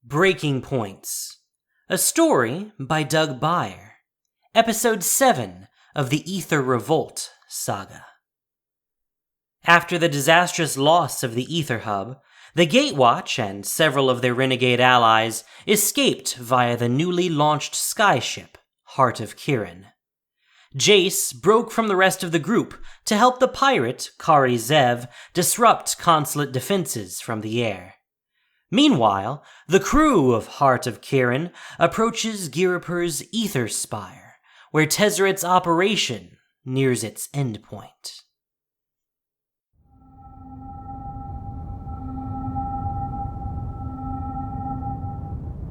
Breaking Points. A story by Doug Beyer. Episode 7 of the Aether Revolt saga. After the disastrous loss of the Aether Hub, the Gatewatch and several of their renegade allies escaped via the newly launched skyship, Heart of Kirin. Jace broke from the rest of the group to help the pirate, Kari Zev, disrupt Consulate defenses from the air. Meanwhile, the crew of Heart of Kirin approaches Giripur's Aether Spire, where Tezzeret's operation nears its endpoint.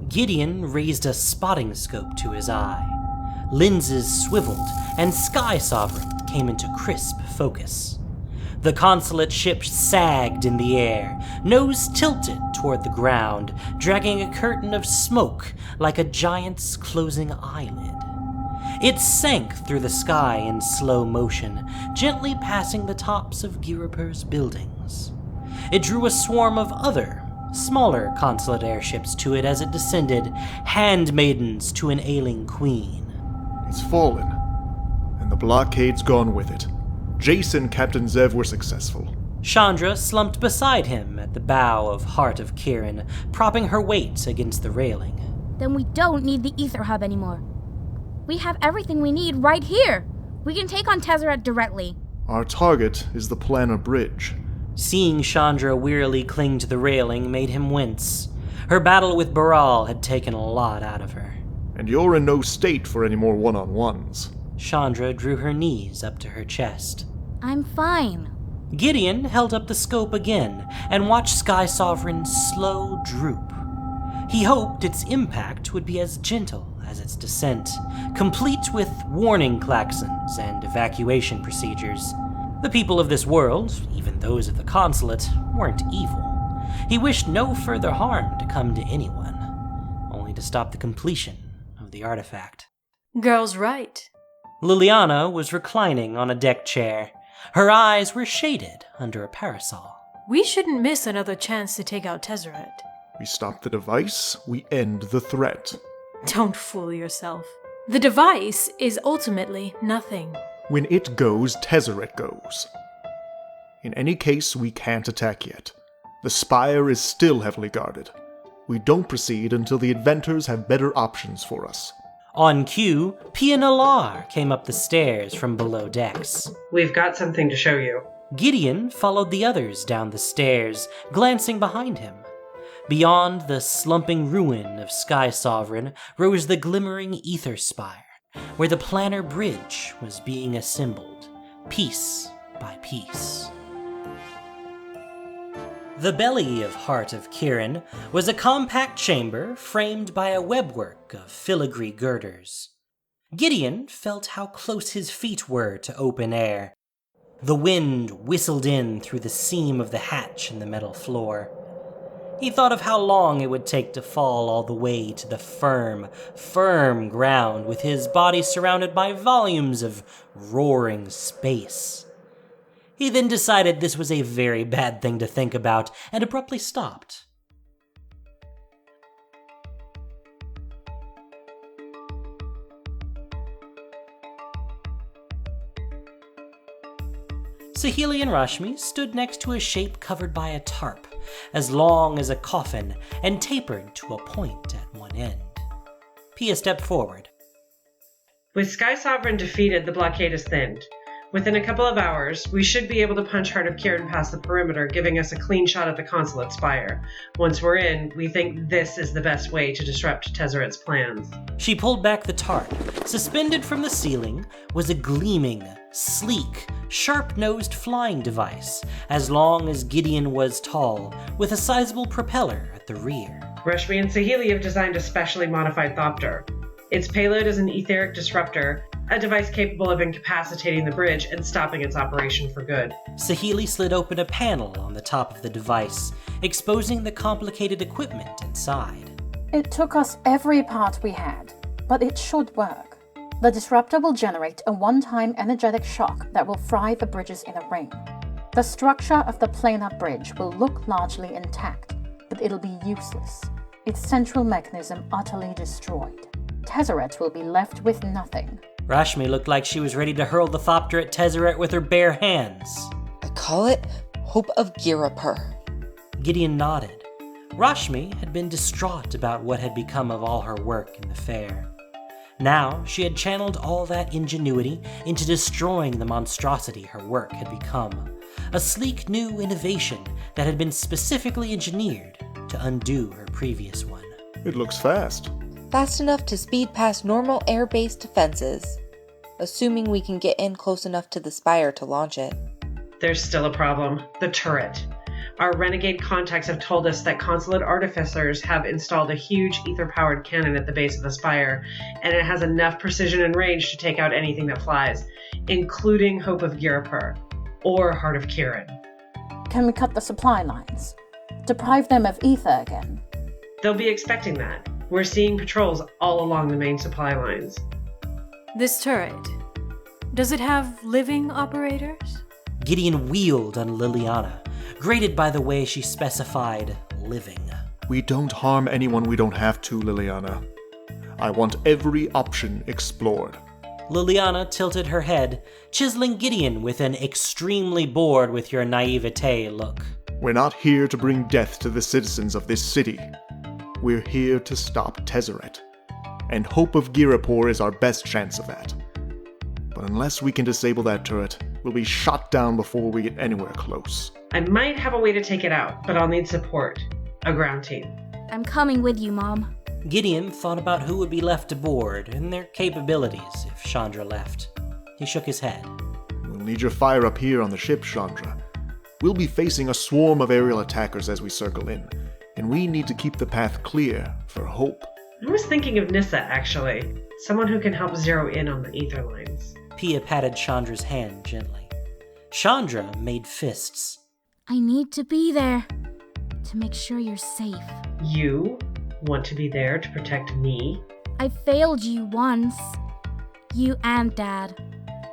Gideon raised a spotting scope to his eye. Lenses swiveled, and Skysovereign came into crisp focus. The Consulate ship sagged in the air, nose tilted toward the ground, dragging a curtain of smoke like a giant's closing eyelid. It sank through the sky in slow motion, gently passing the tops of Giripur's buildings. It drew a swarm of other, smaller Consulate airships to it as it descended, handmaidens to an ailing queen. It's fallen, and the blockade's gone with it. Jace and Captain Zev were successful. Shandra slumped beside him at the bow of Heart of Kirin, propping her weight against the railing. Then we don't need the Aether Hub anymore. We have everything we need right here. We can take on Tezzeret directly. Our target is the planar bridge. Seeing Shandra wearily cling to the railing made him wince. Her battle with Baral had taken a lot out of her. And you're in no state for any more one-on-ones. Chandra drew her knees up to her chest. I'm fine. Gideon held up the scope again and watched Skysovereign's slow droop. He hoped its impact would be as gentle as its descent, complete with warning klaxons and evacuation procedures. The people of this world, even those of the Consulate, weren't evil. He wished no further harm to come to anyone, only to stop the completion of the artifact. Girl's right. Liliana was reclining on a deck chair. Her eyes were shaded under a parasol. We shouldn't miss another chance to take out Tezzeret. We stop the device, we end the threat. Don't fool yourself. The device is ultimately nothing. When it goes, Tezzeret goes. In any case, we can't attack yet. The spire is still heavily guarded. We don't proceed until the inventors have better options for us. On cue, Pia Nalar came up the stairs from below decks. We've got something to show you. Gideon followed the others down the stairs, glancing behind him. Beyond the slumping ruin of Skysovereign rose the glimmering Aether Spire, where the planar bridge was being assembled, piece by piece. The belly of Heart of Kirin was a compact chamber framed by a webwork of filigree girders. Gideon felt how close his feet were to open air. The wind whistled in through the seam of the hatch in the metal floor. He thought of how long it would take to fall all the way to the firm ground with his body surrounded by volumes of roaring space. He then decided this was a very bad thing to think about and abruptly stopped. Saheeli and Rashmi stood next to a shape covered by a tarp, as long as a coffin and tapered to a point at one end. Pia stepped forward. With Skysovereign defeated, the blockade is thinned. Within a couple of hours, we should be able to punch Heart of Kirin past the perimeter, giving us a clean shot at the Consulate spire. Once we're in, we think this is the best way to disrupt Tezzeret's plans. She pulled back the tarp. Suspended from the ceiling was a gleaming, sleek, sharp-nosed flying device, as long as Gideon was tall, with a sizable propeller at the rear. Rashmi and Saheeli have designed a specially modified Thopter. Its payload is an etheric disruptor, a device capable of incapacitating the bridge and stopping its operation for good. Saheeli slid open a panel on the top of the device, exposing the complicated equipment inside. It took us every part we had, but it should work. The disruptor will generate a one-time energetic shock that will fry the bridges in a ring. The structure of the planar bridge will look largely intact, but it'll be useless. its central mechanism utterly destroyed. Tezzeret will be left with nothing. Rashmi looked like she was ready to hurl the thopter at Tezzeret with her bare hands. I call it Hope of Girapur. Gideon nodded. Rashmi had been distraught about what had become of all her work in the fair. Now she had channeled all that ingenuity into destroying the monstrosity her work had become, a sleek new innovation that had been specifically engineered to undo her previous one. It looks fast. Fast enough to speed past normal air-based defenses, assuming we can get in close enough to the spire to launch it. There's still a problem. The turret. Our renegade contacts have told us that Consulate artificers have installed a huge ether-powered cannon at the base of the spire, and it has enough precision and range to take out anything that flies, including Hope of Girapur, or Heart of Kirin. Can we cut the supply lines? Deprive them of ether again? They'll be expecting that. We're seeing patrols all along the main supply lines. This turret, does it have living operators? Gideon wheeled on Liliana, grated by the way she specified living. We don't harm anyone we don't have to, Liliana. I want every option explored. Liliana tilted her head, chiseling Gideon with an extremely bored with your naivete look. We're not here to bring death to the citizens of this city. We're here to stop Tezzeret. And Hope of Girapur is our best chance of that. But unless we can disable that turret, we'll be shot down before we get anywhere close. I might have a way to take it out, but I'll need support. A ground team. I'm coming with you, Mom. Gideon thought about who would be left aboard and their capabilities if Shandra left. He shook his head. We'll need your fire up here on the ship, Shandra. We'll be facing a swarm of aerial attackers as we circle in, and we need to keep the path clear for Hope. I was thinking of Nissa, actually. Someone who can help zero in on the ether lines. Pia patted Chandra's hand gently. Shandra made fists. I need to be there to make sure you're safe. You want to be there to protect me? I failed you once. You and Dad.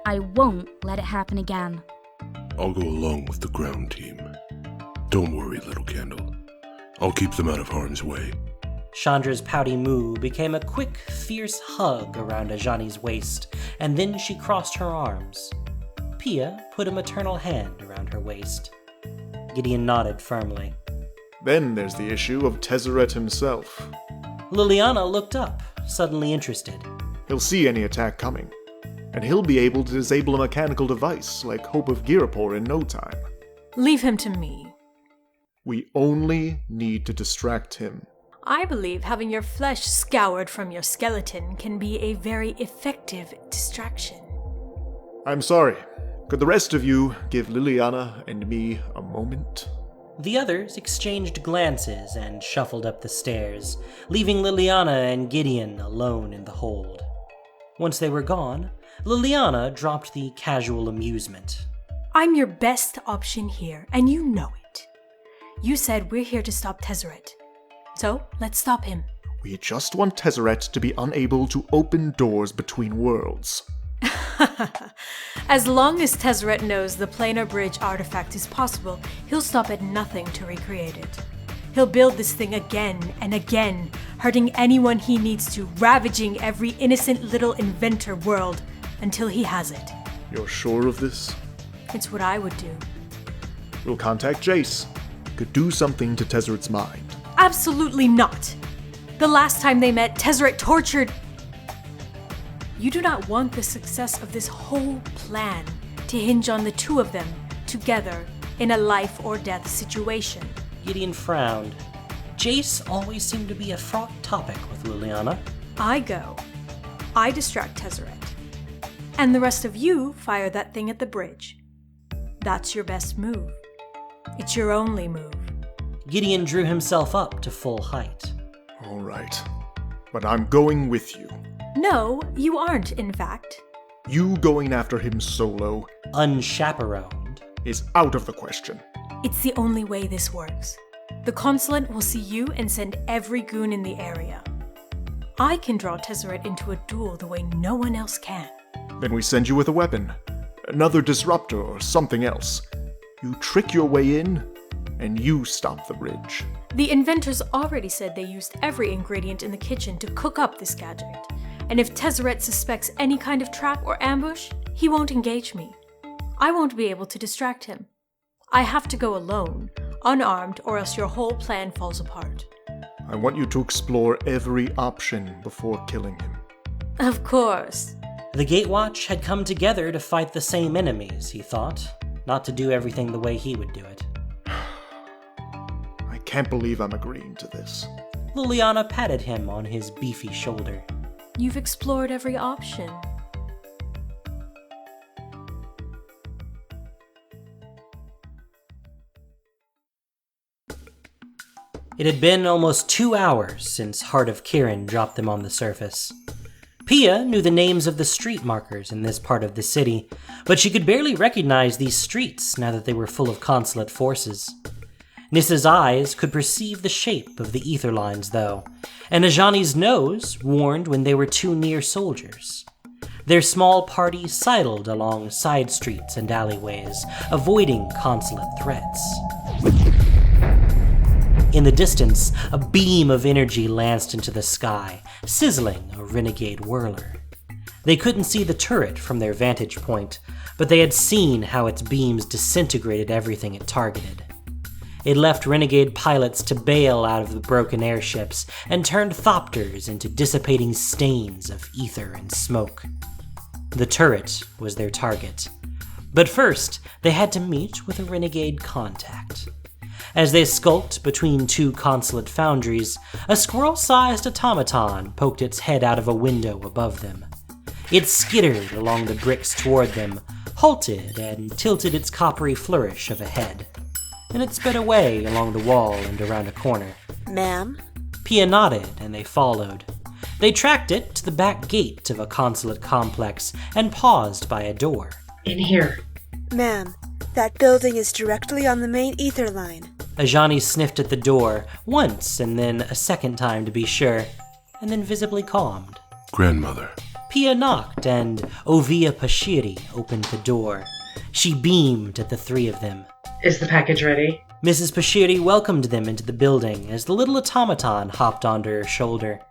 I won't let it happen again. I'll go along with the ground team. Don't worry, little candle. I'll keep them out of harm's way. Chandra's pouty moo became a quick, fierce hug around Ajani's waist, and then she crossed her arms. Pia put a maternal hand around her waist. Gideon nodded firmly. Then there's the issue of Tezzeret himself. Liliana looked up, suddenly interested. He'll see any attack coming, and he'll be able to disable a mechanical device like Hope of Girapur in no time. Leave him to me. We only need to distract him. I believe having your flesh scoured from your skeleton can be a very effective distraction. I'm sorry. Could the rest of you give Liliana and me a moment? The others exchanged glances and shuffled up the stairs, leaving Liliana and Gideon alone in the hold. Once they were gone, Liliana dropped the casual amusement. I'm your best option here, and you know it. You said we're here to stop Tezzeret. So, let's stop him. We just want Tezzeret to be unable to open doors between worlds. As long as Tezzeret knows the planar bridge artifact is possible, he'll stop at nothing to recreate it. He'll build this thing again and again, hurting anyone he needs to, ravaging every innocent little inventor world until he has it. You're sure of this? It's what I would do. We'll contact Jace. Could do something to Tezzeret's mind. Absolutely not. The last time they met, Tezzeret tortured... You do not want the success of this whole plan to hinge on the two of them together in a life or death situation. Gideon frowned. Jace always seemed to be a fraught topic with Liliana. I go. I distract Tezzeret. And the rest of you fire that thing at the bridge. That's your best move. It's your only move. Gideon drew himself up to full height. All right. But I'm going with you. No, you aren't, in fact. You going after him solo, unchaperoned, is out of the question. It's the only way this works. The Consulate will see you and send every goon in the area. I can draw Tezzeret into a duel the way no one else can. Then we send you with a weapon. Another disruptor or something else. You trick your way in, and you stop the bridge. The inventors already said they used every ingredient in the kitchen to cook up this gadget. And if Tezzeret suspects any kind of trap or ambush, he won't engage me. I won't be able to distract him. I have to go alone, unarmed, or else your whole plan falls apart. I want you to explore every option before killing him. Of course. The Gatewatch had come together to fight the same enemies, he thought, not to do everything the way he would do it. I can't believe I'm agreeing to this. Liliana patted him on his beefy shoulder. You've explored every option. It had been almost 2 hours since Heart of Kirin dropped them on the surface. Pia knew the names of the street markers in this part of the city, but she could barely recognize these streets now that they were full of Consulate forces. Nissa's eyes could perceive the shape of the ether lines, though, and Ajani's nose warned when they were too near soldiers. Their small party sidled along side streets and alleyways, avoiding Consulate threats. In the distance, a beam of energy lanced into the sky, sizzling a renegade whirler. They couldn't see the turret from their vantage point, but they had seen how its beams disintegrated everything it targeted. It left renegade pilots to bail out of the broken airships and turned thopters into dissipating stains of ether and smoke. The turret was their target. But first, they had to meet with a renegade contact. As they skulked between two Consulate foundries, a squirrel-sized automaton poked its head out of a window above them. It skittered along the bricks toward them, halted, and tilted its coppery flourish of a head. And it sped away along the wall and around a corner. Ma'am? Pia nodded, and they followed. They tracked it to the back gate of a Consulate complex and paused by a door. In here. Ma'am, that building is directly on the main ether line. Ajani sniffed at the door, once and then a second time to be sure, and then visibly calmed. Grandmother. Pia knocked, and Ovia Pashiri opened the door. She beamed at the three of them. Is the package ready? Mrs. Pashiri welcomed them into the building as the little automaton hopped onto her shoulder.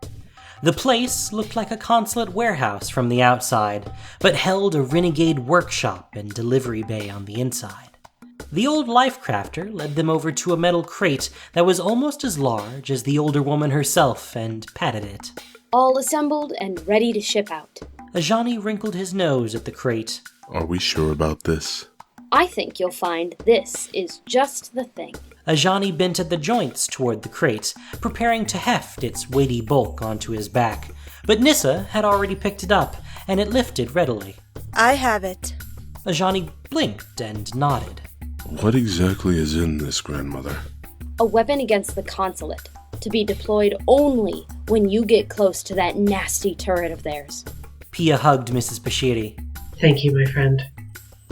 The place looked like a Consulate warehouse from the outside, but held a renegade workshop and delivery bay on the inside. The old lifecrafter led them over to a metal crate that was almost as large as the older woman herself and patted it. All assembled and ready to ship out. Ajani wrinkled his nose at the crate. Are we sure about this? I think you'll find this is just the thing. Ajani bent at the joints toward the crate, preparing to heft its weighty bulk onto his back, but Nissa had already picked it up, and it lifted readily. I have it. Ajani blinked and nodded. What exactly is in this, Grandmother? A weapon against the Consulate, to be deployed only when you get close to that nasty turret of theirs. Pia hugged Mrs. Bashiri. Thank you, my friend.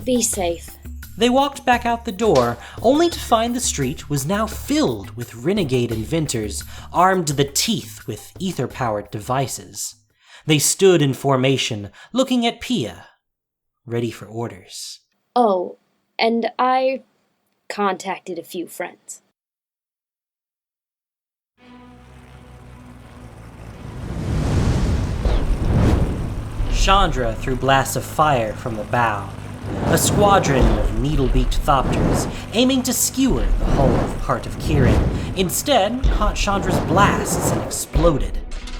Be safe. They walked back out the door, only to find the street was now filled with renegade inventors, armed to the teeth with ether-powered devices. They stood in formation, looking at Pia, ready for orders. Oh, and I contacted a few friends. Shandra threw blasts of fire from the bow. A squadron of needle-beaked thopters, aiming to skewer the hull of Heart of Kirin, instead caught Chandra's blasts and exploded.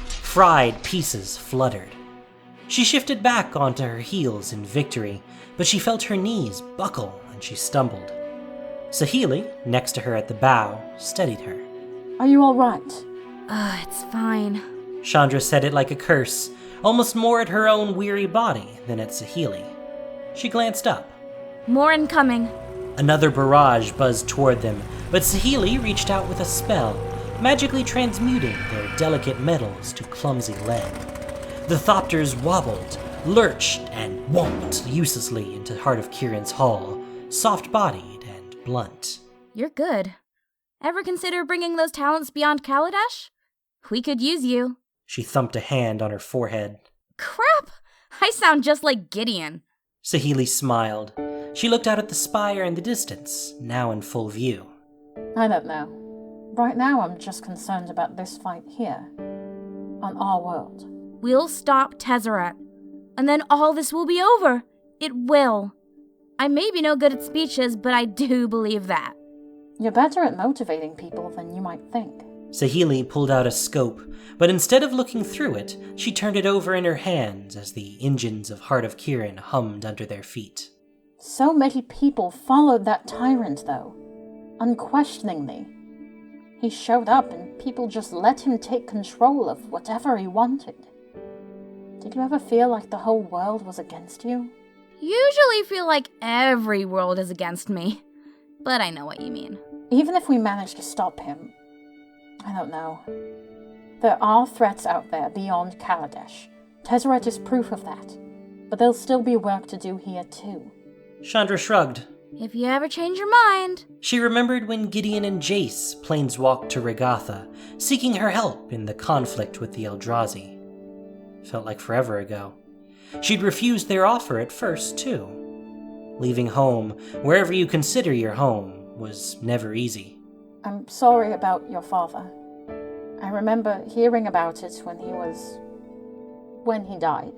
Fried pieces fluttered. She shifted back onto her heels in victory, but she felt her knees buckle and she stumbled. Sahili, next to her at the bow, steadied her. Are you all right? It's fine. Shandra said it like a curse, almost more at her own weary body than at Sahili. She glanced up. More incoming. Another barrage buzzed toward them, but Sahili reached out with a spell, magically transmuting their delicate metals to clumsy lead. The thopters wobbled, lurched, and whomped uselessly into Heart of Kirin's hull, soft-bodied and blunt. You're good. Ever consider bringing those talents beyond Kaladesh? We could use you. She thumped a hand on her forehead. Crap! I sound just like Gideon. Sahili smiled. She looked out at the spire in the distance, now in full view. I don't know. Right now I'm just concerned about this fight here. On our world. We'll stop Tezzeret, and then all this will be over. It will. I may be no good at speeches, but I do believe that. You're better at motivating people than you might think. Sahili pulled out a scope, but instead of looking through it, she turned it over in her hands as the engines of Heart of Kirin hummed under their feet. So many people followed that tyrant, though. Unquestioningly. He showed up and people just let him take control of whatever he wanted. Did you ever feel like the whole world was against you? Usually feel like every world is against me, but I know what you mean. Even if we manage to stop him, I don't know. There are threats out there beyond Kaladesh. Tezzeret is proof of that. But there'll still be work to do here too. Chandra shrugged. If you ever change your mind. She remembered when Gideon and Jace planeswalked to Regatha, seeking her help in the conflict with the Eldrazi. Felt like forever ago. She'd refused their offer at first, too. Leaving home, wherever you consider your home, was never easy. I'm sorry about your father. I remember hearing about it when he died.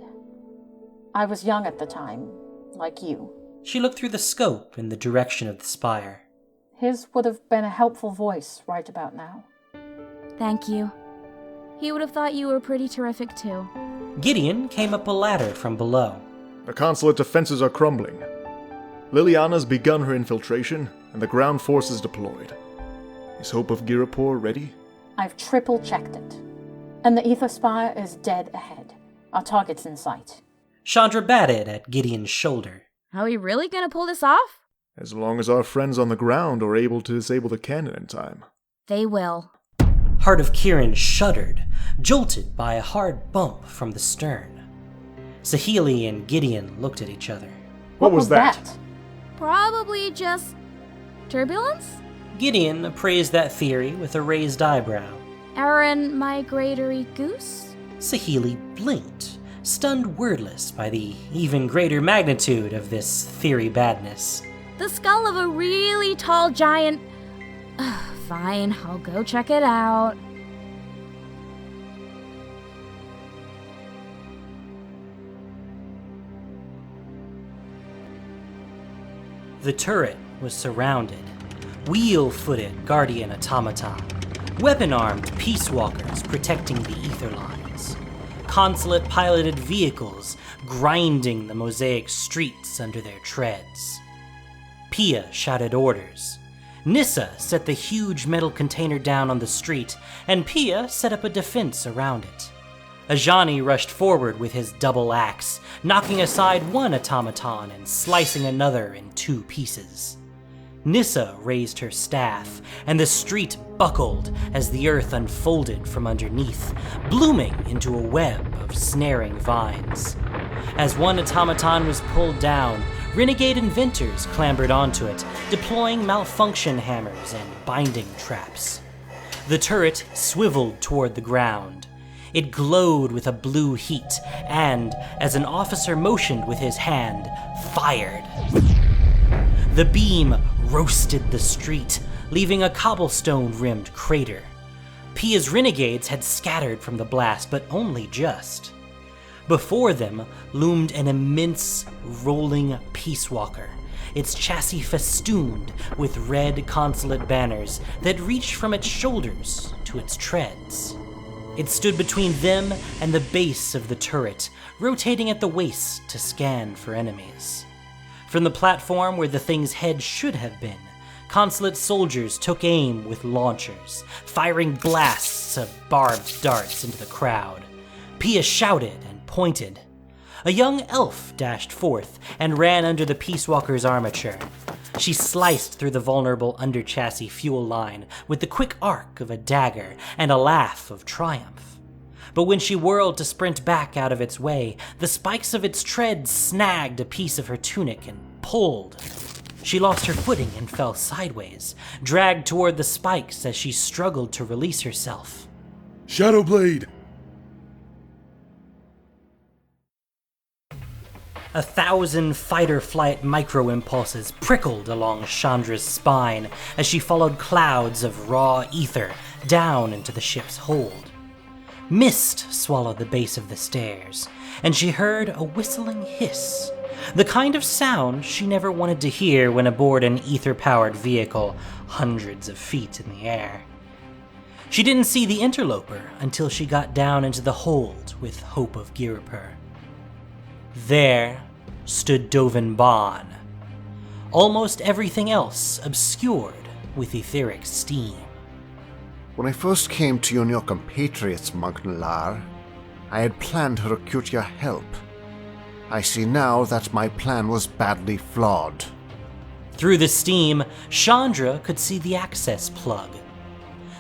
I was young at the time, like you. She looked through the scope in the direction of the spire. His would have been a helpful voice right about now. Thank you. He would have thought you were pretty terrific too. Gideon came up a ladder from below. The Consulate defenses are crumbling. Liliana's begun her infiltration, and the ground forces deployed. Is Hope of Girapur ready? I've triple-checked it. And the Aether Spire is dead ahead. Our target's in sight. Shandra batted at Gideon's shoulder. Are we really gonna pull this off? As long as our friends on the ground are able to disable the cannon in time. They will. Heart of Kirin shuddered, jolted by a hard bump from the stern. Sahili and Gideon looked at each other. What was that? Probably just turbulence? Gideon appraised that theory with a raised eyebrow. Aaron, migratory goose? Sahili blinked, stunned wordless by the even greater magnitude of this theory badness. The skull of a really tall giant... Fine, I'll go check it out. The turret was surrounded. Wheel-footed Guardian automaton. Weapon-armed Peace Walkers protecting the ether lines. Consulate-piloted vehicles grinding the mosaic streets under their treads. Pia shouted orders. Nissa set the huge metal container down on the street, and Pia set up a defense around it. Ajani rushed forward with his double axe, knocking aside one automaton and slicing another in 2 pieces. Nissa raised her staff, and the street buckled as the earth unfolded from underneath, blooming into a web of snaring vines. As one automaton was pulled down, renegade inventors clambered onto it, deploying malfunction hammers and binding traps. The turret swiveled toward the ground. It glowed with a blue heat, and, as an officer motioned with his hand, fired. The beam roasted the street, leaving a cobblestone-rimmed crater. Pia's renegades had scattered from the blast, but only just. Before them loomed an immense, rolling Peace Walker, its chassis festooned with red consulate banners that reached from its shoulders to its treads. It stood between them and the base of the turret, rotating at the waist to scan for enemies. From the platform where the thing's head should have been, Consulate soldiers took aim with launchers, firing blasts of barbed darts into the crowd. Pia shouted and pointed. A young elf dashed forth and ran under the Peace Walker's armature. She sliced through the vulnerable under-chassis fuel line with the quick arc of a dagger and a laugh of triumph. But when she whirled to sprint back out of its way, the spikes of its tread snagged a piece of her tunic and pulled. She lost her footing and fell sideways, dragged toward the spikes as she struggled to release herself. Shadowblade! 1,000 fight-or-flight micro-impulses prickled along Chandra's spine as she followed clouds of raw ether down into the ship's hold. Mist swallowed the base of the stairs, and she heard a whistling hiss, the kind of sound she never wanted to hear when aboard an ether-powered vehicle hundreds of feet in the air. She didn't see the interloper until she got down into the hold with Hope of Giripur. There stood Dovin Baan, almost everything else obscured with etheric steam. When I first came to you and your compatriots, Magnalar, I had planned to recruit your help. I see now that my plan was badly flawed. Through the steam, Shandra could see the access plug.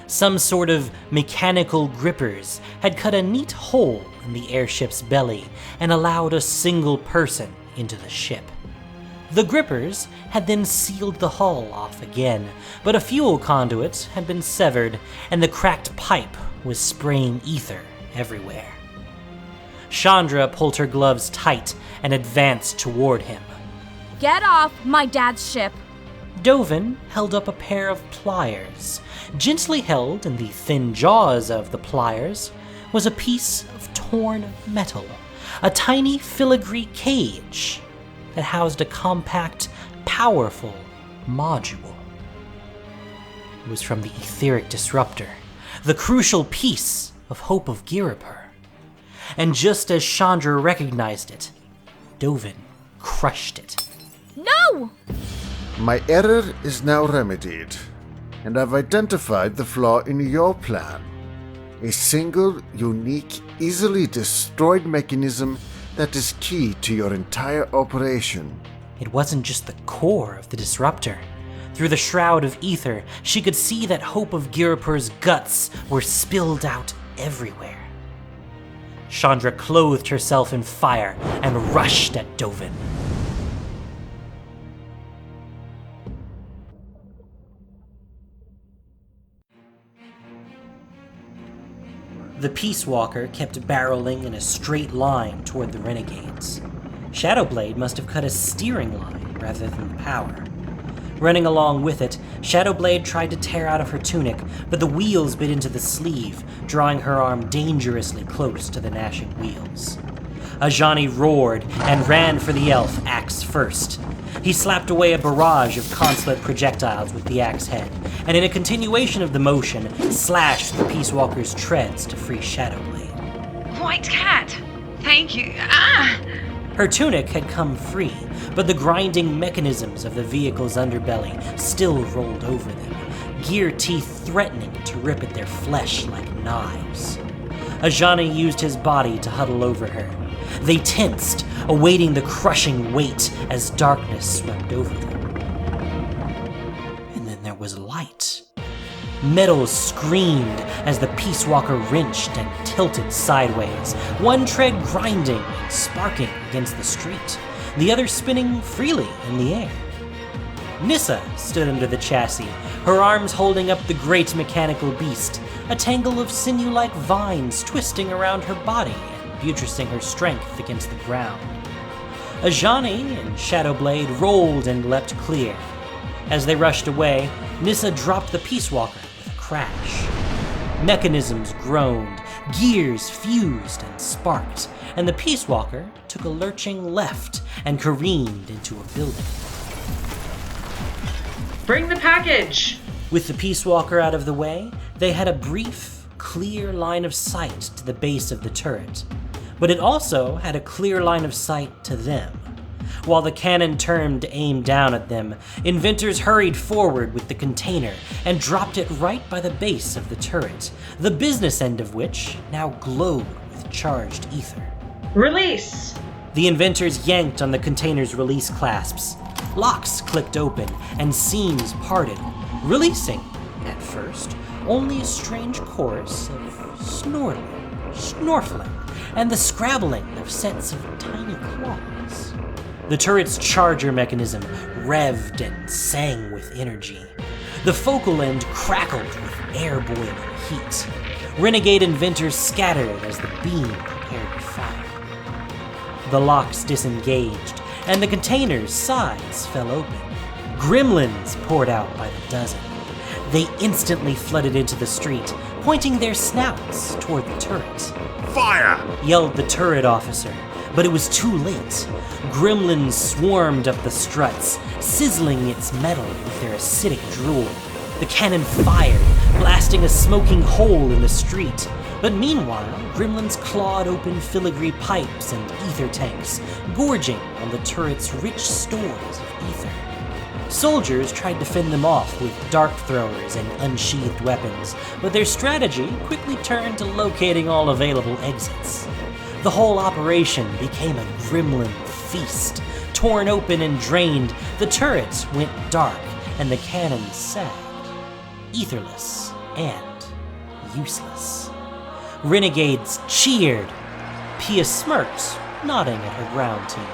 Some sort of mechanical grippers had cut a neat hole in the airship's belly and allowed a single person into the ship. The grippers had then sealed the hull off again, but a fuel conduit had been severed and the cracked pipe was spraying ether everywhere. Shandra pulled her gloves tight and advanced toward him. Get off my dad's ship. Dovin held up a pair of pliers. Gently held in the thin jaws of the pliers was a piece of torn metal, a tiny filigree cage that housed a compact, powerful module. It was from the etheric disruptor, the crucial piece of Hope of Giripur. And just as Shandra recognized it, Dovin crushed it. No! My error is now remedied, and I've identified the flaw in your plan. A single, unique, easily destroyed mechanism that is key to your entire operation. It wasn't just the core of the disruptor. Through the shroud of ether, she could see that Hope of Giripur's guts were spilled out everywhere. Shandra clothed herself in fire and rushed at Dovin. The Peace Walker kept barreling in a straight line toward the renegades. Shadowblade must have cut a steering line rather than the power. Running along with it, Shadowblade tried to tear out of her tunic, but the wheels bit into the sleeve, drawing her arm dangerously close to the gnashing wheels. Ajani roared and ran for the elf, axe first. He slapped away a barrage of Consulate projectiles with the axe head, and in a continuation of the motion, slashed the Peace Walker's treads to free Shadowblade. White cat! Thank you. Ah! Her tunic had come free, but the grinding mechanisms of the vehicle's underbelly still rolled over them, gear teeth threatening to rip at their flesh like knives. Ajani used his body to huddle over her. They tensed, awaiting the crushing weight as darkness swept over them. And then there was light. Metal screamed as the Peace Walker wrenched and tilted sideways, one tread grinding and sparking against the street, the other spinning freely in the air. Nissa stood under the chassis, her arms holding up the great mechanical beast, a tangle of sinew-like vines twisting around her body and buttressing her strength against the ground. Ajani and Shadowblade rolled and leapt clear. As they rushed away, Nissa dropped the Peace Walker with a crash. Mechanisms groaned, gears fused and sparked, and the Peace Walker took a lurching left and careened into a building. Bring the package! With the Peace Walker out of the way, they had a brief, clear line of sight to the base of the turret, but it also had a clear line of sight to them. While the cannon turned to aim down at them, inventors hurried forward with the container and dropped it right by the base of the turret, the business end of which now glowed with charged ether. Release! The inventors yanked on the container's release clasps. Locks clicked open and seams parted, releasing, at first, only a strange chorus of snorting, snorfling, and the scrabbling of sets of tiny claws. The turret's charger mechanism revved and sang with energy. The focal end crackled with air-boiling heat. Renegade inventors scattered as the beam prepared to fire. the locks disengaged, and the container's sides fell open. Gremlins poured out by the dozen. They instantly flooded into the street, pointing their snouts toward the turret. Fire! Yelled the turret officer, but it was too late. Gremlins swarmed up the struts, sizzling its metal with their acidic drool. The cannon fired, blasting a smoking hole in the street. But meanwhile, gremlins clawed open filigree pipes and ether tanks, gorging on the turret's rich stores of ether. Soldiers tried to fend them off with dart throwers and unsheathed weapons, but their strategy quickly turned to locating all available exits. The whole operation became a gremlin feast. Torn open and drained, the turrets went dark and the cannons sagged, etherless and useless. Renegades cheered. Pia smirked, nodding at her ground team.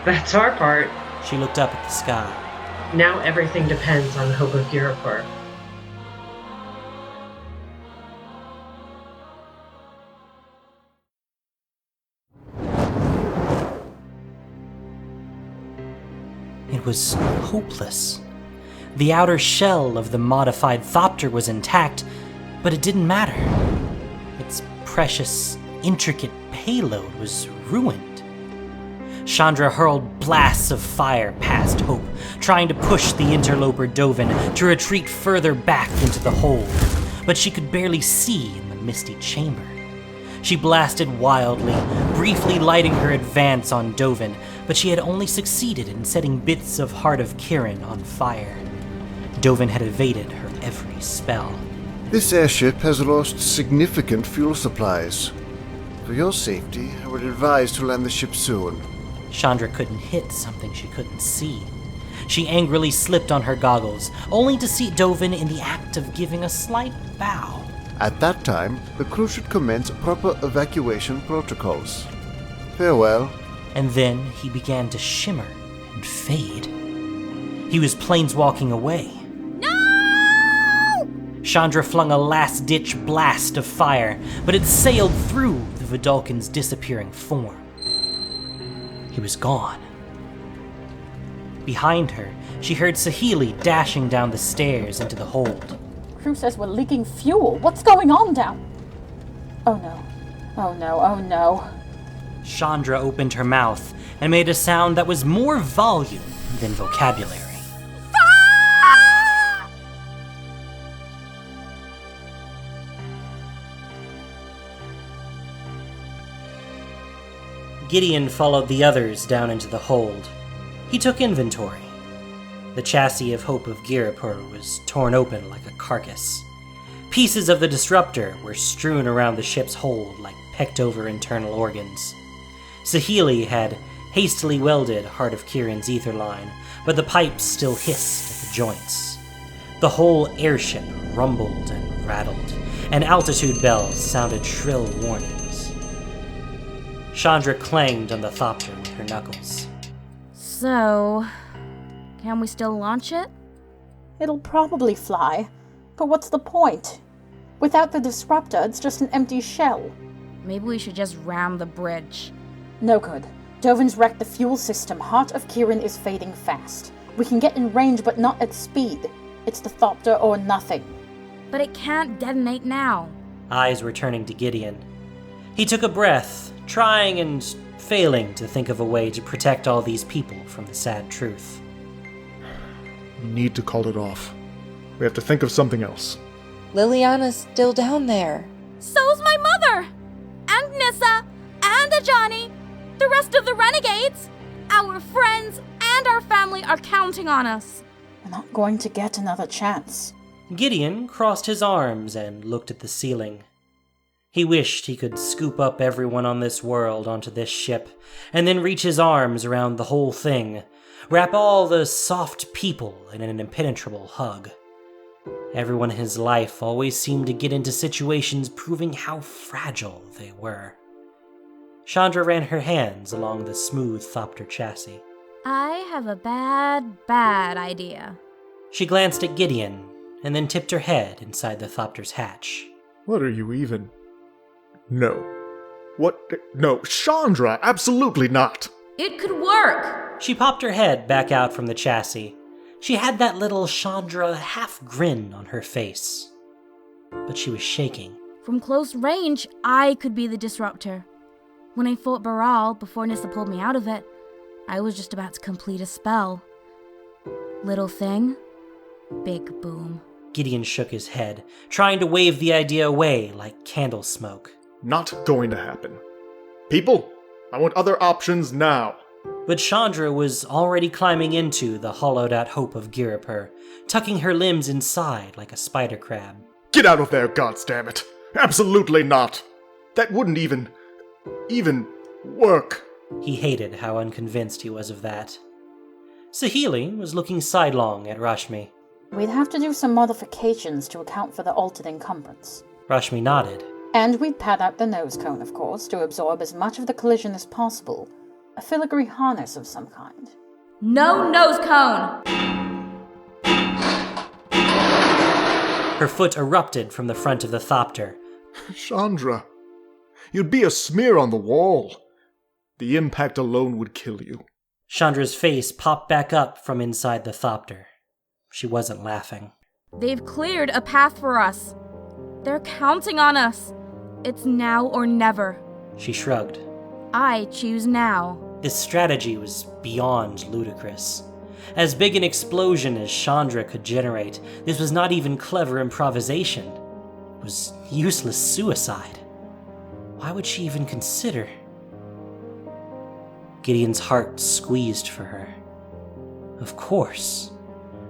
That's our part. She looked up at the sky. Now everything depends on Hope of Girapur. It was hopeless. The outer shell of the modified Thopter was intact, but it didn't matter. Its precious, intricate payload was ruined. Shandra hurled blasts of fire past Hope, trying to push the interloper Dovin to retreat further back into the hold, but she could barely see in the misty chamber. She blasted wildly, briefly lighting her advance on Dovin, but she had only succeeded in setting bits of Heart of Kirin on fire. Dovin had evaded her every spell. This airship has lost significant fuel supplies. For your safety, I would advise to land the ship soon. Shandra couldn't hit something she couldn't see. She angrily slipped on her goggles, only to see Dovin in the act of giving a slight bow. At that time, the crew should commence proper evacuation protocols. Farewell. And then he began to shimmer and fade. He was planeswalking away. No! Shandra flung a last-ditch blast of fire, but it sailed through the Vidalcan's disappearing form. He was gone. Behind her, she heard Saheeli dashing down the stairs into the hold. Crew says we're leaking fuel. What's going on down? Oh no. Oh no, oh no. Shandra opened her mouth and made a sound that was more volume than vocabulary. Gideon followed the others down into the hold. He took inventory. The chassis of Hope of Girapur was torn open like a carcass. Pieces of the disruptor were strewn around the ship's hold like pecked-over internal organs. Saheeli had hastily welded Heart of Kirin's ether line, but the pipes still hissed at the joints. The whole airship rumbled and rattled, and altitude bells sounded shrill warnings. Shandra clanged on the Thopter with her knuckles. So, can we still launch it? It'll probably fly, but what's the point? Without the disruptor, it's just an empty shell. Maybe we should just ram the bridge. No good. Dovin's wrecked the fuel system. Heart of Kirin is fading fast. We can get in range, but not at speed. It's the Thopter or nothing. But it can't detonate now. Eyes were turning to Gideon. He took a breath, trying and failing to think of a way to protect all these people from the sad truth. We need to call it off. We have to think of something else. Liliana's still down there. So's my mother! And Nissa! And Ajani! The rest of the renegades! Our friends and our family are counting on us. We're not going to get another chance. Gideon crossed his arms and looked at the ceiling. He wished he could scoop up everyone on this world onto this ship, and then reach his arms around the whole thing, wrap all the soft people in an impenetrable hug. Everyone in his life always seemed to get into situations proving how fragile they were. Shandra ran her hands along the smooth Thopter chassis. I have a bad idea. She glanced at Gideon, and then tipped her head inside the Thopter's hatch. What are you even... No. What? No, Shandra, absolutely not. It could work. She popped her head back out from the chassis. She had that little Shandra half grin on her face. But she was shaking. From close range, I could be the disruptor. When I fought Baral before Nissa pulled me out of it, I was just about to complete a spell. Little thing, big boom. Gideon shook his head, trying to wave the idea away like candle smoke. Not going to happen. People, I want other options now. But Shandra was already climbing into the hollowed-out hope of Giripur, tucking her limbs inside like a spider crab. Get out of there, goddammit! Absolutely not! That wouldn't even work. He hated how unconvinced he was of that. Sahili was looking sidelong at Rashmi. We'd have to do some modifications to account for the altered encumbrance. Rashmi nodded. And we'd pad out the nose cone, of course, to absorb as much of the collision as possible. A filigree harness of some kind. No nose cone! Her foot erupted from the front of the thopter. Shandra, you'd be a smear on the wall. The impact alone would kill you. Chandra's face popped back up from inside the thopter. She wasn't laughing. They've cleared a path for us. They're counting on us. It's now or never. She shrugged. I choose now. This strategy was beyond ludicrous. As big an explosion as Shandra could generate, this was not even clever improvisation. It was useless suicide. Why would she even consider? Gideon's heart squeezed for her. Of course.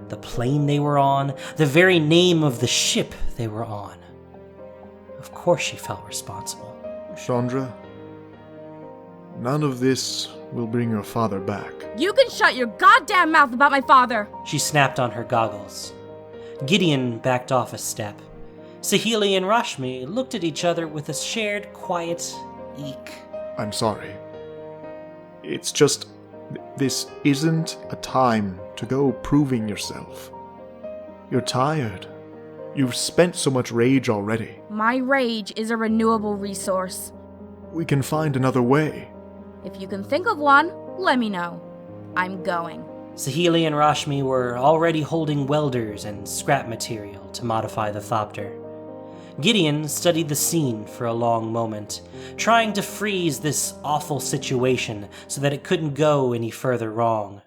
The plane they were on, the very name of the ship they were on. Of course she felt responsible. Shandra, none of this will bring your father back. You can shut your goddamn mouth about my father! She snapped on her goggles. Gideon backed off a step. Sahili and Rashmi looked at each other with a shared, quiet eek. I'm sorry. It's just, this isn't a time to go proving yourself. You're tired. You've spent so much rage already. My rage is a renewable resource. We can find another way. If you can think of one, let me know. I'm going. Sahili and Rashmi were already holding welders and scrap material to modify the thopter. Gideon studied the scene for a long moment, trying to freeze this awful situation so that it couldn't go any further wrong.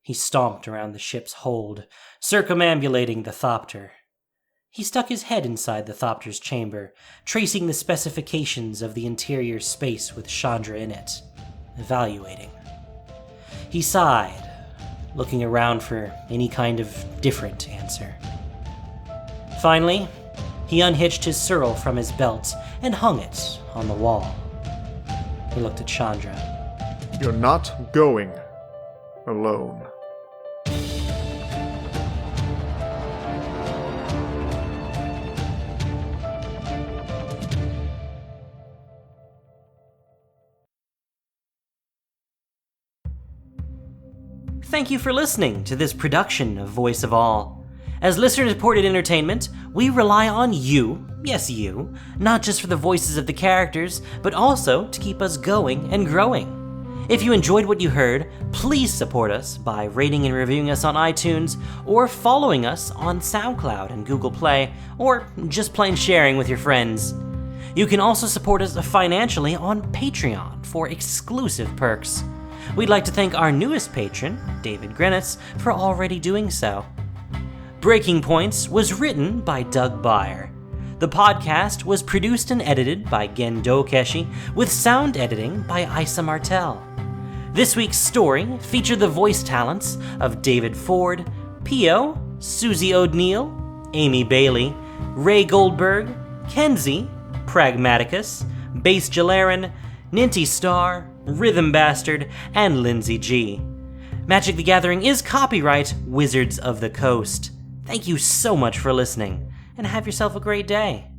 He stomped around the ship's hold, circumambulating the thopter. He stuck his head inside the thopter's chamber, tracing the specifications of the interior space with Shandra in it, evaluating. He sighed, looking around for any kind of different answer. Finally, he unhitched his surl from his belt and hung it on the wall. He looked at Shandra. You're not going alone. Thank you for listening to this production of Voice of All. As listener-supported entertainment, we rely on you, yes you, not just for the voices of the characters, but also to keep us going and growing. If you enjoyed what you heard, please support us by rating and reviewing us on iTunes, or following us on SoundCloud and Google Play, or just plain sharing with your friends. You can also support us financially on Patreon for exclusive perks. We'd like to thank our newest patron, David Grenitz, for already doing so. Breaking Points was written by Doug Byer. The podcast was produced and edited by Doukeshi, with sound editing by Isa Martel. This week's story featured the voice talents of David Ford, Pio, Susie O'Neill, Amy Bailey, Ray Goldberg, Kenzi, Pragmaticus, Base Jalarin, Ninty Star, Rhythm Bastard, and Lindsay G. Magic the Gathering is copyright Wizards of the Coast. Thank you so much for listening, and have yourself a great day.